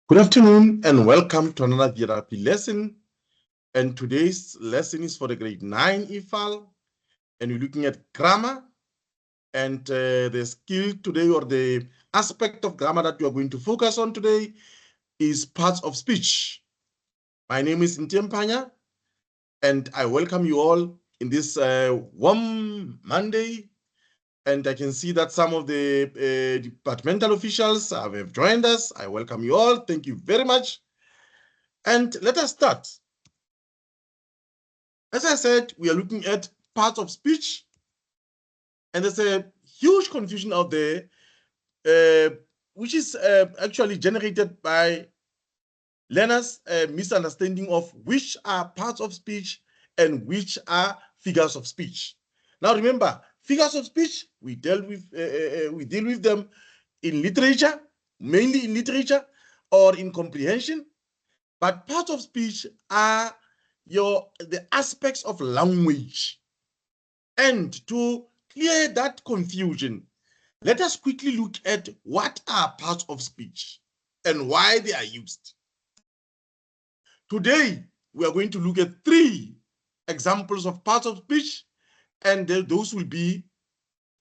Good afternoon and welcome to another geography lesson. And today's lesson is for the grade 9 EFAL. And we're looking at grammar. And the skill today, or the aspect of grammar that we are going to focus on today, is parts of speech. My name is Ntempanya, and I welcome you all in this warm Monday. And I can see that some of the departmental officials have joined us. I welcome you all. Thank you very much. And let us start. As I said, we are looking at parts of speech, and there's a huge confusion out there, which is actually generated by learners' misunderstanding of which are parts of speech and which are figures of speech. Now, remember, figures of speech, we deal with them in literature, mainly in literature or in comprehension, but parts of speech are the aspects of language. And to clear that confusion, let us quickly look at what are parts of speech and why they are used. Today, we are going to look at 3 examples of parts of speech, and those will be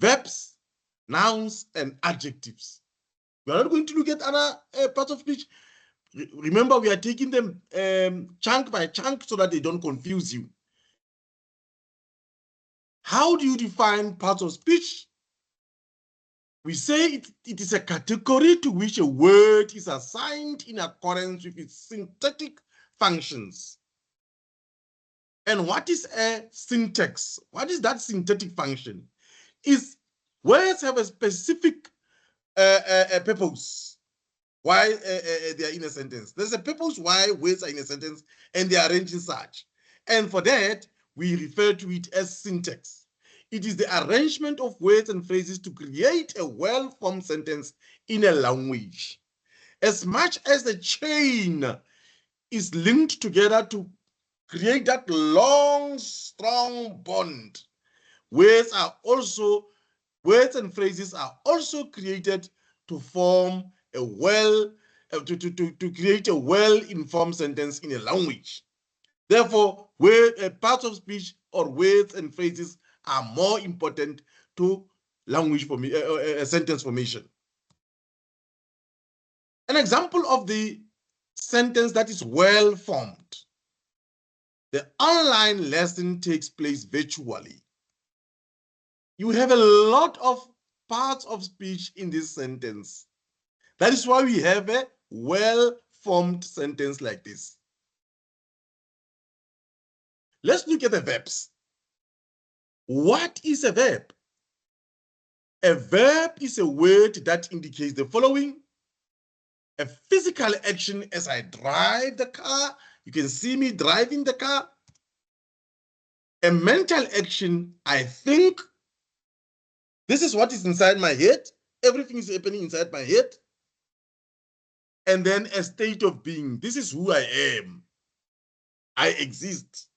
verbs, nouns, and adjectives. We are not going to look at other parts of speech. Remember, we are taking them chunk by chunk so that they don't confuse you. How do you define parts of speech? We say it is a category to which a word is assigned in accordance with its syntactic functions. And what is a syntax? What is that syntactic function? Is words have a specific purpose why they are in a sentence. There's a purpose why words are in a sentence, and they are arranged in such. And for that, we refer to it as syntax. It is the arrangement of words and phrases to create a well-formed sentence in a language. As much as the chain is linked together to create that long, strong bond, words and phrases are also created to form to create a well-informed sentence in a language. Therefore, parts of speech or words and phrases are more important to language sentence formation. An example of the sentence that is well formed. The online lesson takes place virtually. You have a lot of parts of speech in this sentence. That is why we have a well-formed sentence like this. Let's look at the verbs. What is a verb? A verb is a word that indicates the following: a physical action as I drive the car. You can see me driving the car. A mental action, I think. This is what is inside my head. Everything is happening inside my head. And then a state of being. This is who I am. I exist.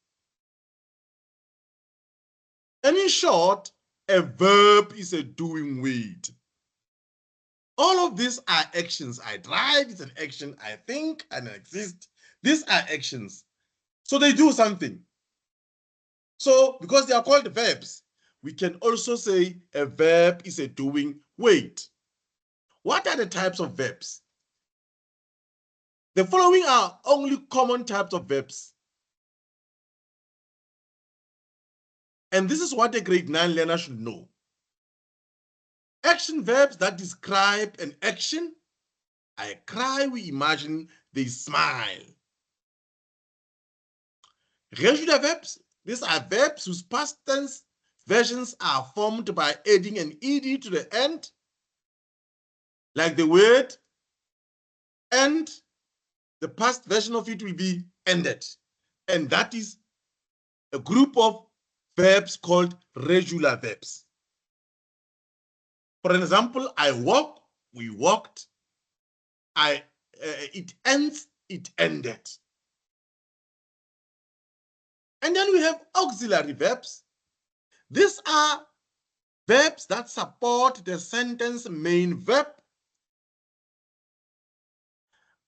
And in short, a verb is a doing word. All of these are actions. I drive is an action. I think and I exist. These are actions. So they do something. So because they are called verbs, we can also say a verb is a doing word. What are the types of verbs? The following are only common types of verbs. And this is what a grade 9 learner should know. Action verbs that describe an action. I cry, we imagine they smile. Regular verbs, these are verbs whose past tense versions are formed by adding an ed to the end, like the word end. The past version of it will be ended. And that is a group of verbs called regular verbs. For an example, I walk, we walked. It ends, it ended. And then we have auxiliary verbs. These are verbs that support the sentence main verb.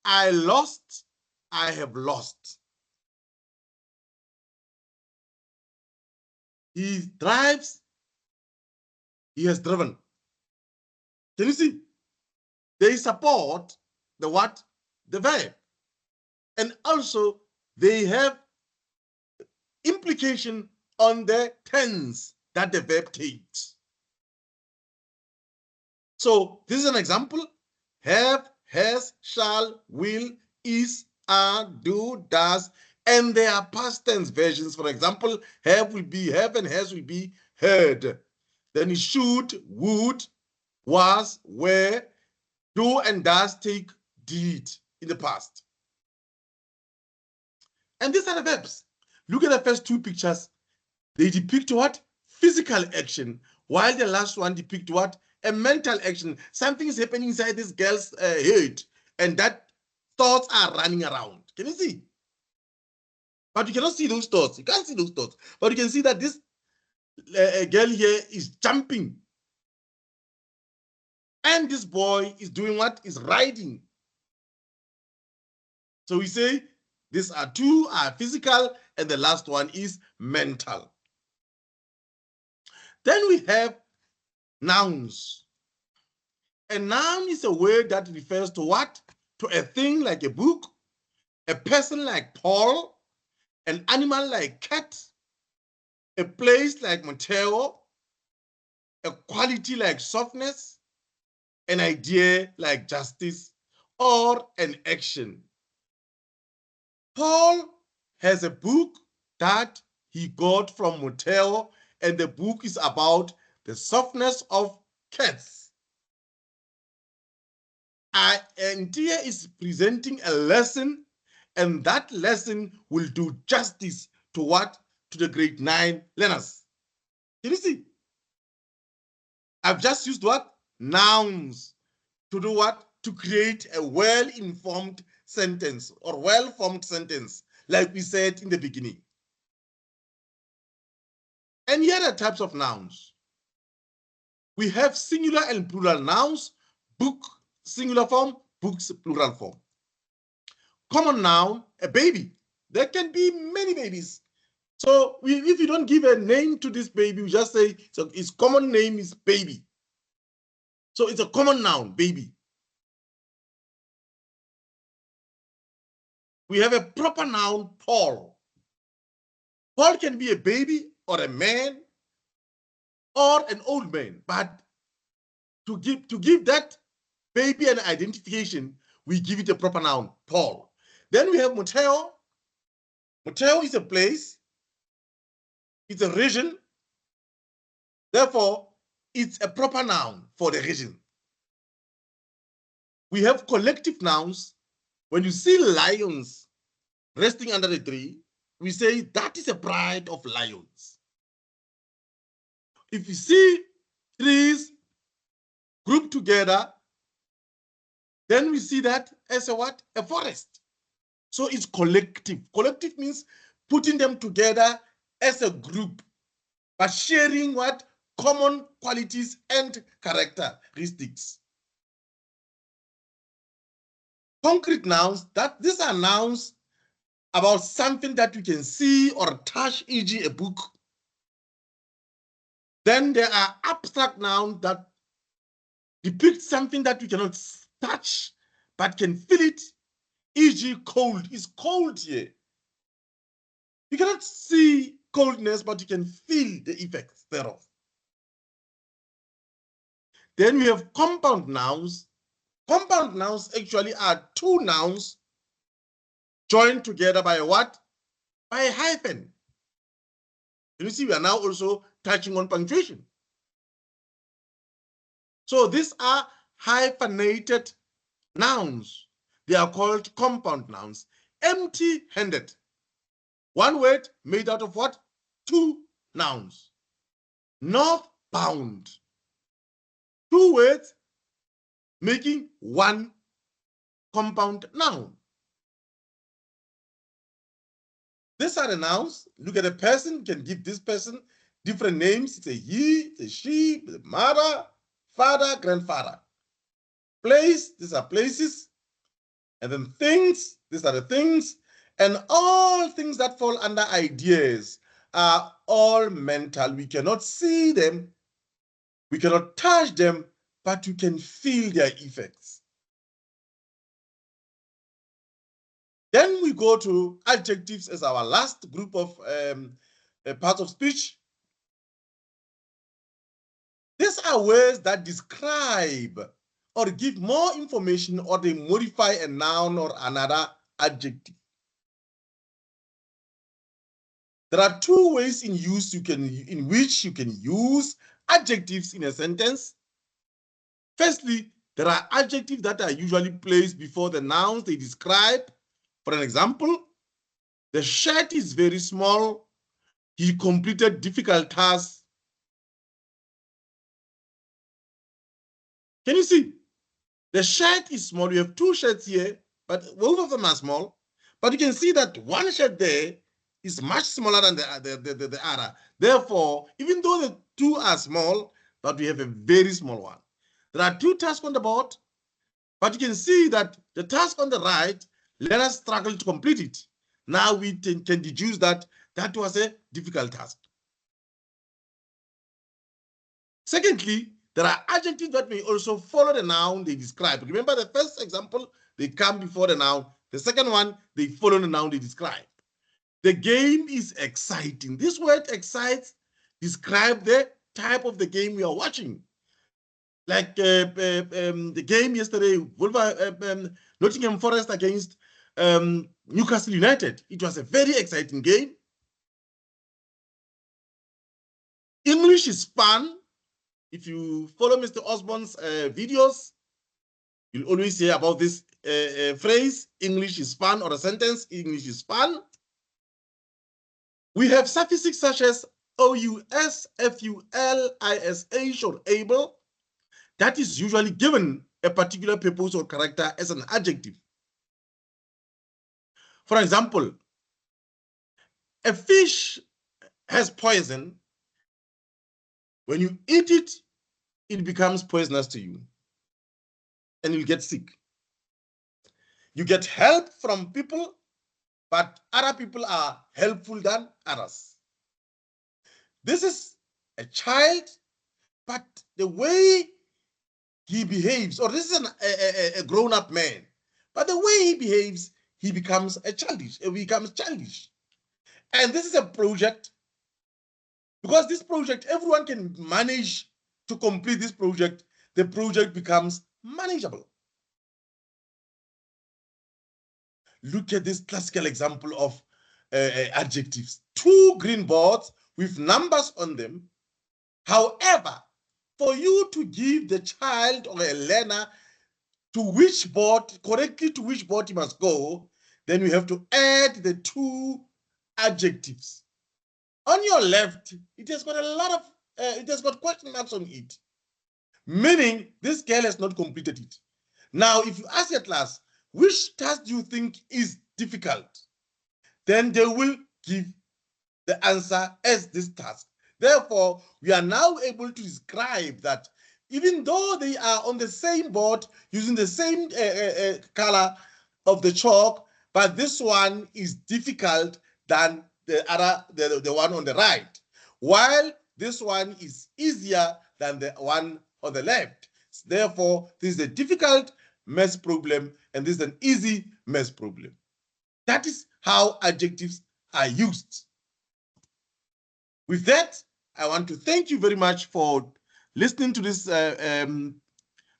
I lost, I have lost. He drives, he has driven. Can you see? They support the what? The verb. And also they have implication on the tense that the verb takes. So this is an example. Have, has, shall, will, is, are, do, does, and there are past tense versions. For example, have will be have and has will be heard. Then should, would, was, were, do and does take did in the past. And these are the verbs. Look at the first two pictures. They depict what? Physical action, while the last one depict what? A mental action. Something is happening inside this girl's head, and that thoughts are running around. Can you see? But you cannot see those thoughts. You can't see those thoughts. But you can see that this girl here is jumping. And this boy is doing what? Is riding. So we say these are two are physical, and the last one is mental. Then we have nouns. A noun is a word that refers to what? To a thing like a book, a person like Paul, an animal like cat, a place like Mateo, a quality like softness, an idea like justice, or an action. Paul has a book that he got from Mateo, and the book is about the softness of cats. And here is presenting a lesson, and that lesson will do justice to what? To the grade 9 learners. Can you see? I've just used what? Nouns to do what? To create a well-informed sentence or well-formed sentence, like we said in the beginning. And here are types of nouns. We have singular and plural nouns, book, singular form, books, plural form. Common noun, a baby. There can be many babies. So if you don't give a name to this baby, we just say so its common name is baby. So it's a common noun, baby. We have a proper noun, Paul. Paul can be a baby or a man or an old man, but to give that baby an identification, we give it a proper noun, Paul. Then we have Mateo. Mateo is a place, it's a region, therefore it's a proper noun for the region. We have collective nouns. When you see lions resting under the tree, we say that is a pride of lions. If you see trees grouped together, then we see that as a what? A forest. So it's collective. Collective means putting them together as a group, but sharing what? Common qualities and characteristics. Concrete nouns, these are nouns about something that you can see or touch, e.g. a book. Then there are abstract nouns that depict something that you cannot touch, but can feel it, e.g. cold. It's cold here. You cannot see coldness, but you can feel the effects thereof. Then we have compound nouns. Compound nouns actually are two nouns joined together by a what? By a hyphen. You see, we are now also touching on punctuation. So these are hyphenated nouns. They are called compound nouns. Empty-handed. One word made out of what? Two nouns. Northbound. Two words making one compound noun. These are the nouns. Look at a person, you can give this person different names. It's a he, it's a she, the mother, father, grandfather. Place, these are places. And then things, these are the things, and all things that fall under ideas are all mental. We cannot see them, we cannot touch them, but you can feel their effects. Then we go to adjectives as our last group of parts of speech. These are words that describe or give more information, or they modify a noun or another adjective. There are two ways in which you can use adjectives in a sentence. Firstly, there are adjectives that are usually placed before the nouns they describe. For an example, the shirt is very small. He completed difficult tasks. Can you see? The shirt is small. You have two shirts here, but both of them are small. But you can see that one shirt there is much smaller than the other. Therefore, even though the two are small, but we have a very small one. There are two tasks on the board, but you can see that the task on the right, let us struggle to complete it. Now we can deduce that that was a difficult task. Secondly, there are adjectives that may also follow the noun they describe. Remember the first example, they come before the noun. The second one, they follow the noun they describe. The game is exciting. This word excites describes the type of the game we are watching. Like the game yesterday, Nottingham Forest against Newcastle United. It was a very exciting game. English is fun. If you follow Mr. Osborne's videos, you'll always hear about this phrase, English is fun, or a sentence, English is fun. We have suffixes such as OUS, FUL, ISH, or able. That is usually given a particular purpose or character as an adjective. For example, a fish has poison. When you eat it, it becomes poisonous to you, and you'll get sick. You get help from people, but other people are helpful than others. This is a child, but the way he behaves, or this is a grown-up man, but the way he behaves, he becomes childish. And this is a project, because this project, everyone can manage to complete this project. The project becomes manageable. Look at this classical example of adjectives. Two green boards with numbers on them. However, for you to give the child or a learner correctly to which board he must go, then we have to add the two adjectives. On your left, it has got it has got question marks on it, meaning this girl has not completed it. Now, if you ask your class, which task do you think is difficult? Then they will give the answer as this task. Therefore, we are now able to describe that even though they are on the same board using the same color of the chalk, but this one is difficult than the one on the right, while this one is easier than the one on the left. Therefore, this is a difficult math problem, and this is an easy math problem. That is how adjectives are used. With that, I want to thank you very much for listening to this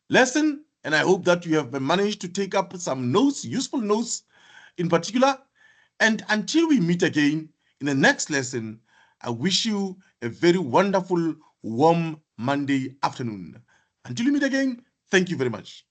lesson, and I hope that you have managed to take up some notes, useful notes in particular. And until we meet again in the next lesson, I wish you a very wonderful, warm Monday afternoon. Until we meet again, thank you very much.